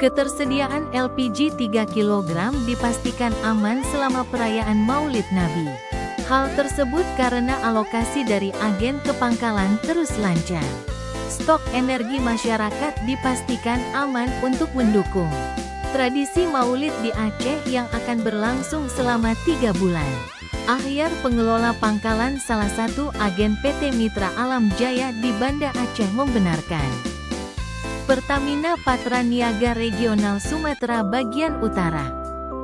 Ketersediaan LPG 3 kg dipastikan aman selama perayaan Maulid Nabi. Hal tersebut karena alokasi dari agen ke pangkalan terus lancar. Stok energi masyarakat dipastikan aman untuk mendukung tradisi Maulid di Aceh yang akan berlangsung selama 3 bulan. Ahyar, pengelola pangkalan salah satu agen PT Mitra Alam Jaya di Banda Aceh, membenarkan Pertamina Patraniaga Regional Sumatera Bagian Utara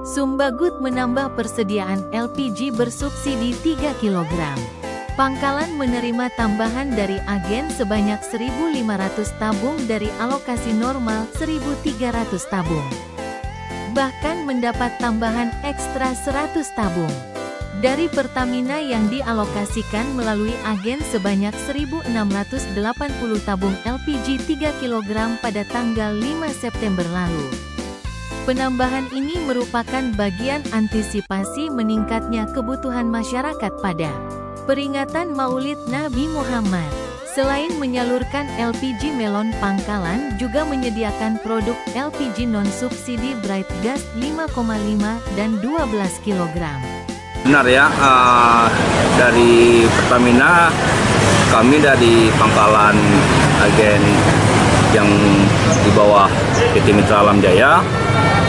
Sumbagut menambah persediaan LPG bersubsidi 3 kg. Pangkalan menerima tambahan dari agen sebanyak 1.500 tabung dari alokasi normal 1.300 tabung. Bahkan mendapat tambahan ekstra 100 tabung dari Pertamina yang dialokasikan melalui agen sebanyak 1.680 tabung LPG 3 kg pada tanggal 5 September lalu. Penambahan ini merupakan bagian antisipasi meningkatnya kebutuhan masyarakat pada peringatan Maulid Nabi Muhammad. Selain menyalurkan LPG melon, pangkalan juga menyediakan produk LPG non-subsidi Bright Gas 5,5 dan 12 kg. Benar ya, dari Pertamina kami dari pangkalan agen yang di bawah PT Mitra Alam Jaya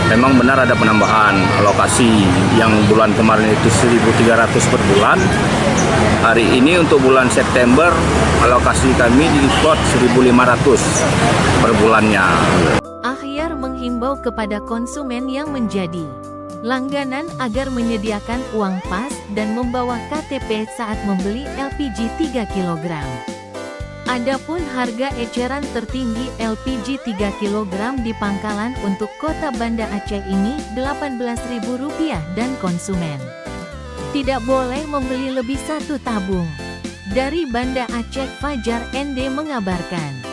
memang benar ada penambahan alokasi yang bulan kemarin itu 1.300 per bulan. Hari ini untuk bulan September alokasi kami di slot 1.500 per bulannya. Ahyar menghimbau kepada konsumen yang menjadi langganan agar menyediakan uang pas dan membawa KTP saat membeli LPG 3 kg. Adapun harga eceran tertinggi LPG 3 kg di pangkalan untuk kota Banda Aceh ini Rp18.000 dan konsumen tidak boleh membeli lebih 1 tabung. Dari Banda Aceh, Fajar ND mengabarkan.